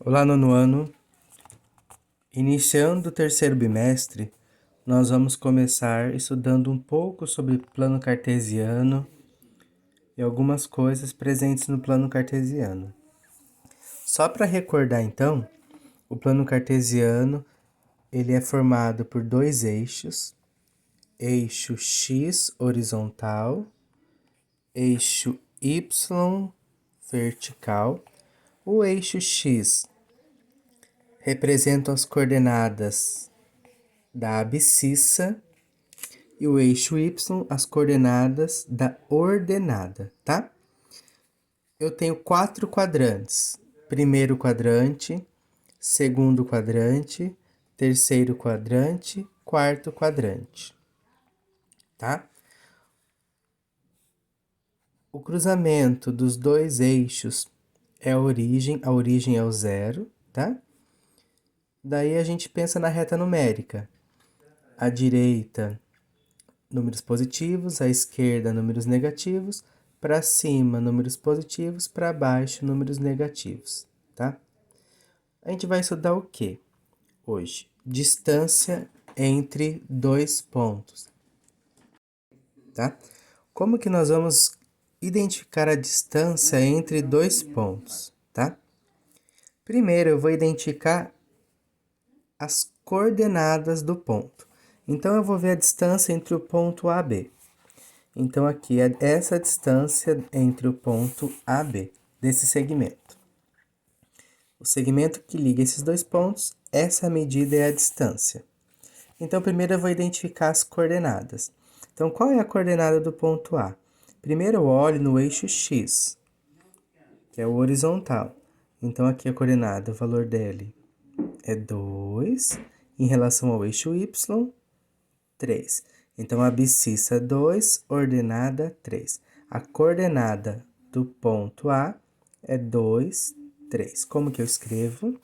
Olá, nono ano. Iniciando o terceiro bimestre, nós vamos começar estudando um pouco sobre plano cartesiano e algumas coisas presentes no plano cartesiano. Só para recordar então, o plano cartesiano ele é formado por dois eixos, eixo x horizontal, eixo y vertical. O eixo x representa as coordenadas da abscissa e o eixo y as coordenadas da ordenada, tá? Eu tenho 4 quadrantes. Primeiro quadrante, segundo quadrante, terceiro quadrante, quarto quadrante, tá? O cruzamento dos dois eixos é a origem é o zero, tá? Daí a gente pensa na reta numérica. À direita, números positivos, à esquerda, números negativos, para cima, números positivos, para baixo, números negativos, tá? A gente vai estudar o que hoje? Distância entre dois pontos, tá? Como que nós vamos identificar a distância entre dois pontos, tá? Primeiro, eu vou identificar as coordenadas do ponto. Então, eu vou ver a distância entre o ponto A e B. Então, aqui é essa distância entre o ponto A e B, desse segmento. O segmento que liga esses dois pontos, essa medida é a distância. Então, primeiro eu vou identificar as coordenadas. Então, qual é a coordenada do ponto A? Primeiro eu olho no eixo x, que é o horizontal. Então, aqui a coordenada, o valor dele é 2, em relação ao eixo y, 3. Então, a abscissa 2, ordenada 3. A coordenada do ponto A é 2, 3. Como que eu escrevo?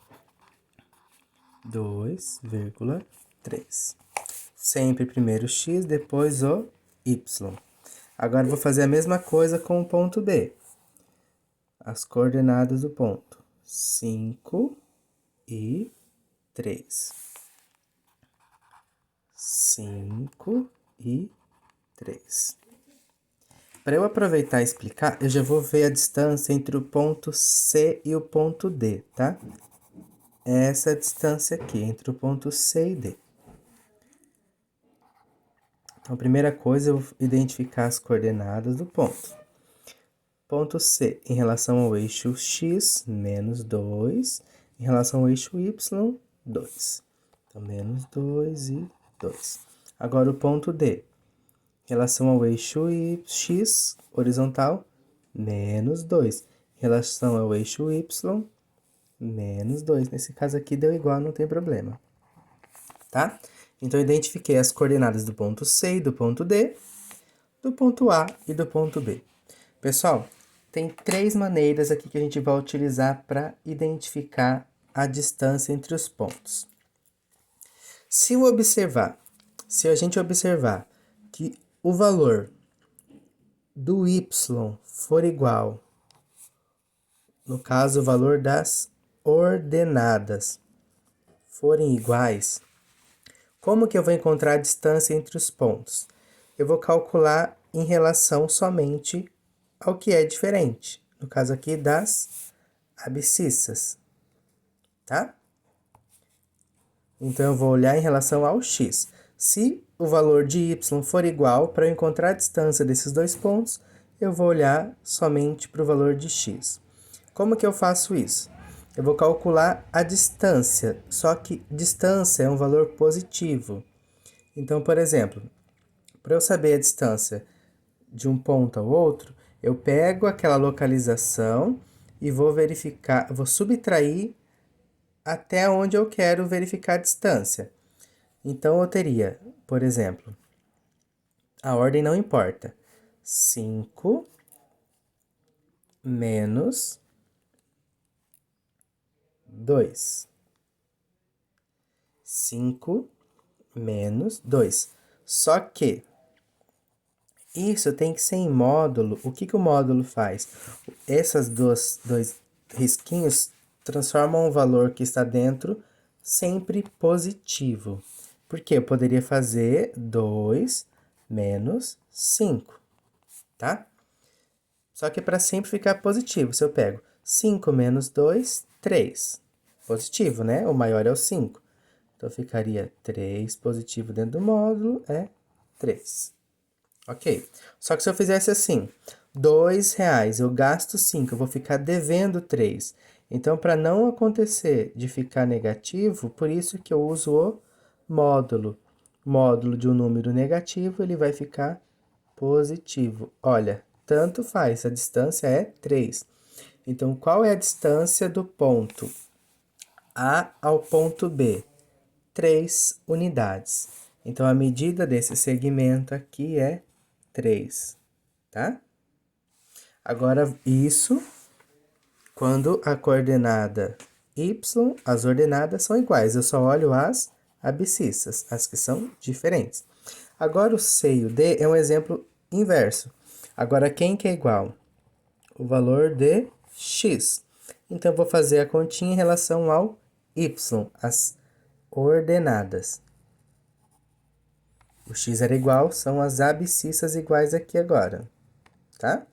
2,3. Sempre primeiro o x, depois o y. Agora, eu vou fazer a mesma coisa com o ponto B. As coordenadas do ponto: 5 e 3. 5 e 3. Para eu aproveitar e explicar, eu já vou ver a distância entre o ponto C e o ponto D, tá? Essa distância aqui, entre o ponto C e D. Então, a primeira coisa, eu vou identificar as coordenadas do ponto. Ponto C, em relação ao eixo x, menos 2. Em relação ao eixo y, 2. Então, menos 2 e 2. Agora, o ponto D. Em relação ao eixo x, horizontal, menos 2. Em relação ao eixo y, menos 2. Nesse caso aqui deu igual, não tem problema. Tá? Então, eu identifiquei as coordenadas do ponto C e do ponto D, do ponto A e do ponto B. Pessoal, tem 3 maneiras aqui que a gente vai utilizar para identificar a distância entre os pontos. Se a gente observar que o valor do y for igual, no caso, o valor das ordenadas forem iguais, como que eu vou encontrar a distância entre os pontos? Eu vou calcular em relação somente ao que é diferente, no caso aqui das abscissas, tá? Então, eu vou olhar em relação ao x. Se o valor de y for igual, para eu encontrar a distância desses dois pontos, eu vou olhar somente para o valor de x. Como que eu faço isso? Eu vou calcular a distância, só que distância é um valor positivo. Então, por exemplo, para eu saber a distância de um ponto ao outro, eu pego aquela localização e vou verificar, vou subtrair até onde eu quero verificar a distância. Então, eu teria, por exemplo, a ordem não importa. 5 menos 2. 5 menos 2. Só que isso tem que ser em módulo. O que o módulo faz? Essas dois risquinhos transforma um valor que está dentro sempre positivo. Porque eu poderia fazer 2 menos 5, tá? Só que para sempre ficar positivo, se eu pego 5 menos 2, 3. Positivo, né? O maior é o 5. Então, ficaria 3 positivo dentro do módulo, é 3. Ok. Só que se eu fizesse assim, R$ 2, eu gasto 5, eu vou ficar devendo 3. Então, para não acontecer de ficar negativo, por isso que eu uso o módulo. Módulo de um número negativo, ele vai ficar positivo. Olha, tanto faz, a distância é 3. Então, qual é a distância do ponto A ao ponto B? 3 unidades. Então, a medida desse segmento aqui é 3, tá? Agora, isso quando a coordenada y, as ordenadas são iguais. Eu só olho as abscissas, as que são diferentes. Agora, o C e o D é um exemplo inverso. Agora, quem que é igual? O valor de x. Então, eu vou fazer a continha em relação ao y, as ordenadas. O x era igual, são as abscissas iguais aqui agora, tá?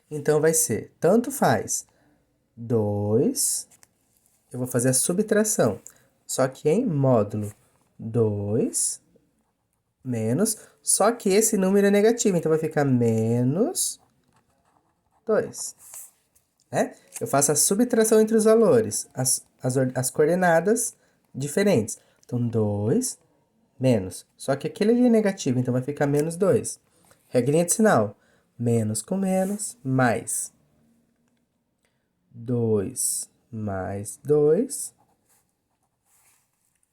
Então, vai ser, tanto faz, 2, eu vou fazer a subtração, só que em módulo, 2 menos, só que esse número é negativo, então vai ficar menos 2, né? Eu faço a subtração entre os valores, as coordenadas diferentes. Então, 2 menos. Só que aquele ali é negativo, então vai ficar menos 2. Regrinha de sinal. Menos com menos, mais. 2 mais 2,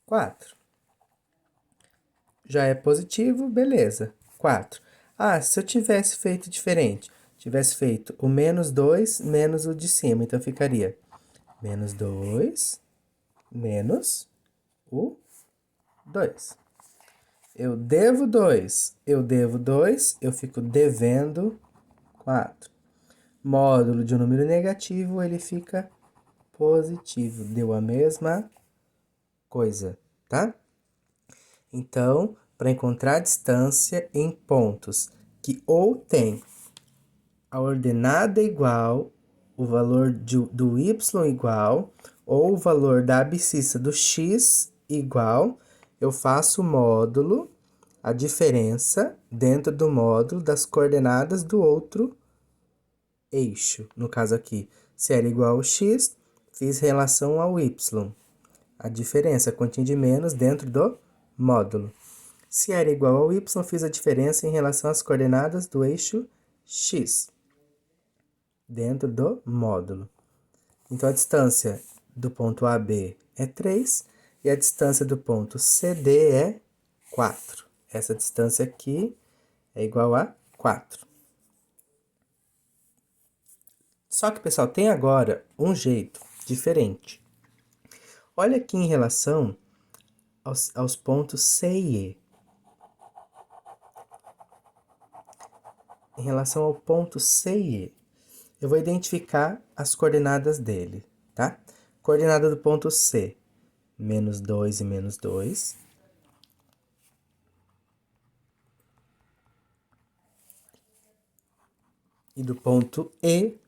4. Já é positivo, beleza. 4. Ah, se eu tivesse feito diferente, tivesse feito o menos 2 menos o de cima, então ficaria menos 2 menos o 2. Eu devo 2, eu fico devendo 4. Módulo de um número negativo, ele fica positivo. Deu a mesma coisa, tá? Então, para encontrar a distância em pontos que ou tem a ordenada igual, o valor do y igual, ou o valor da abscissa do x igual, eu faço o módulo, a diferença dentro do módulo das coordenadas do outro eixo. No caso aqui, se era igual ao x, fiz relação ao y. A diferença, a continha de menos dentro do módulo. Se era igual ao y, fiz a diferença em relação às coordenadas do eixo x, dentro do módulo. Então, a distância do ponto AB é 3 e a distância do ponto CD é 4. Essa distância aqui é igual a 4. Só que, pessoal, tem agora um jeito diferente. Olha aqui em relação aos pontos C e E. Em relação ao ponto C e E, eu vou identificar as coordenadas dele, tá? Coordenada do ponto C, menos 2 e menos 2. E do ponto E,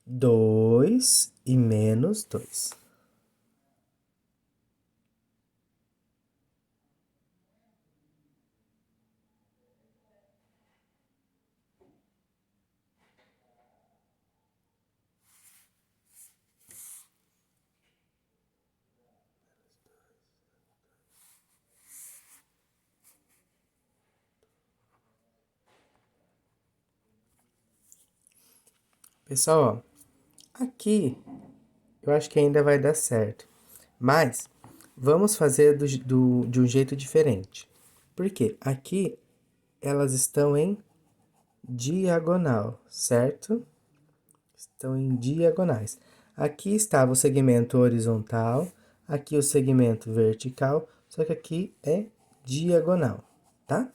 2 e menos 2. Pessoal, ó, aqui eu acho que ainda vai dar certo. Mas vamos fazer de um jeito diferente. Por quê? Aqui elas estão em diagonal, certo? Estão em diagonais. Aqui estava o segmento horizontal, aqui o segmento vertical, só que aqui é diagonal, tá?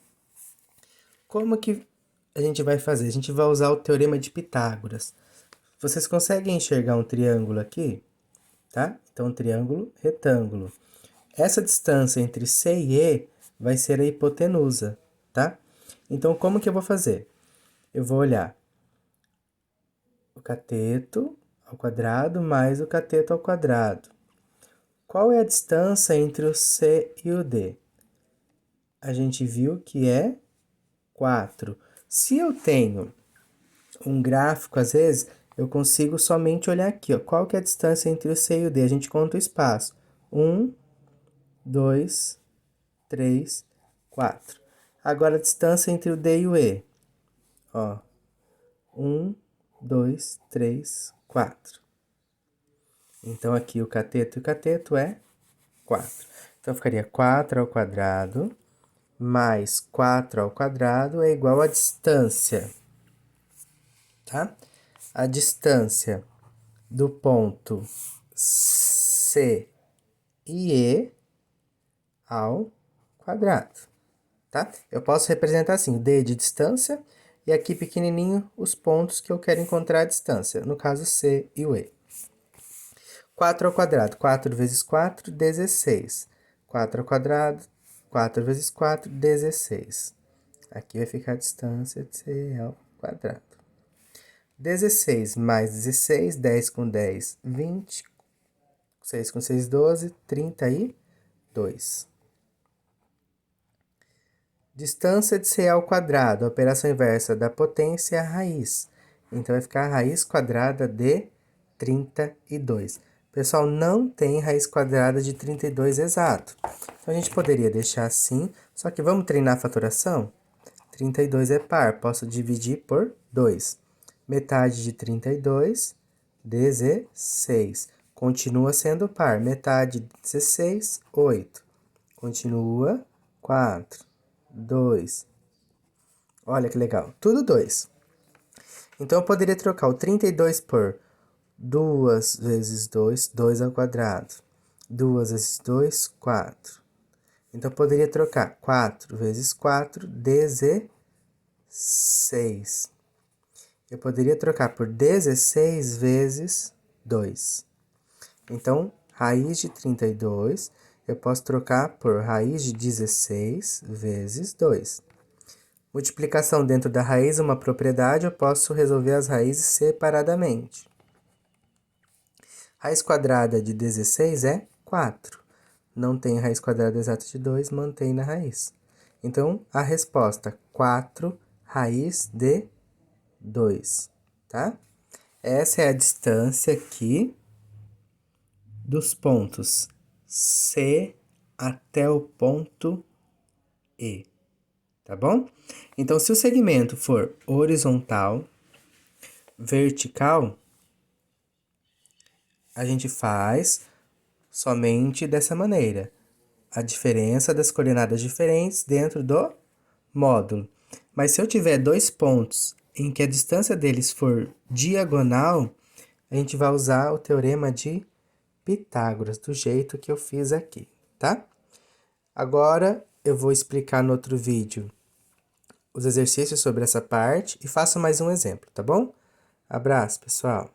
Como que a gente vai fazer? A gente vai usar o teorema de Pitágoras. Vocês conseguem enxergar um triângulo aqui? Tá? Então, um triângulo retângulo. Essa distância entre C e E vai ser a hipotenusa, tá? Então, como que eu vou fazer? Eu vou olhar o cateto ao quadrado mais o cateto ao quadrado. Qual é a distância entre o C e o D? A gente viu que é 4. Se eu tenho um gráfico, às vezes, eu consigo somente olhar aqui, ó. Qual que é a distância entre o C e o D? A gente conta o espaço. 1, 2, 3, 4. Agora, a distância entre o D e o E. Ó. 1, 2, 3, 4. Então, aqui o cateto e o cateto é 4. Então, ficaria 4 ao quadrado mais 4 ao quadrado é igual a distância, tá? A distância do ponto C e E ao quadrado, tá? Eu posso representar assim, D de distância e aqui pequenininho os pontos que eu quero encontrar a distância, no caso C e o E. 4 ao quadrado, 4 vezes 4, 16. 4 ao quadrado, 4 vezes 4, 16. Aqui vai ficar a distância de C ao quadrado. 16 mais 16, 10 com 10, 20. 6 com 6, 12, 32. Distância de C ao quadrado, a operação inversa da potência é a raiz. Então, vai ficar a raiz quadrada de 32. Pessoal, não tem raiz quadrada de 32 exato. Então, a gente poderia deixar assim, só que vamos treinar a fatoração? 32 é par, posso dividir por 2. Metade de 32, 16. Continua sendo par. Metade de 16, 8. Continua, 4, 2. Olha que legal, tudo 2. Então, eu poderia trocar o 32 por 2 vezes 2, 2 ao quadrado. 2 vezes 2, 4. Então, eu poderia trocar 4 vezes 4, 16. Eu poderia trocar por 16 vezes 2. Então, raiz de 32, eu posso trocar por raiz de 16 vezes 2. Multiplicação dentro da raiz, uma propriedade, eu posso resolver as raízes separadamente. Raiz quadrada de 16 é 4. Não tem raiz quadrada exata de 2, mantém na raiz. Então, a resposta 4 raiz de 2, tá? Essa é a distância aqui dos pontos C até o ponto E, tá bom? Então, se o segmento for horizontal, vertical, a gente faz somente dessa maneira. A diferença das coordenadas diferentes dentro do módulo. Mas se eu tiver dois pontos em que a distância deles for diagonal, a gente vai usar o teorema de Pitágoras, do jeito que eu fiz aqui, tá? Agora, eu vou explicar no outro vídeo os exercícios sobre essa parte e faço mais um exemplo, tá bom? Abraço, pessoal!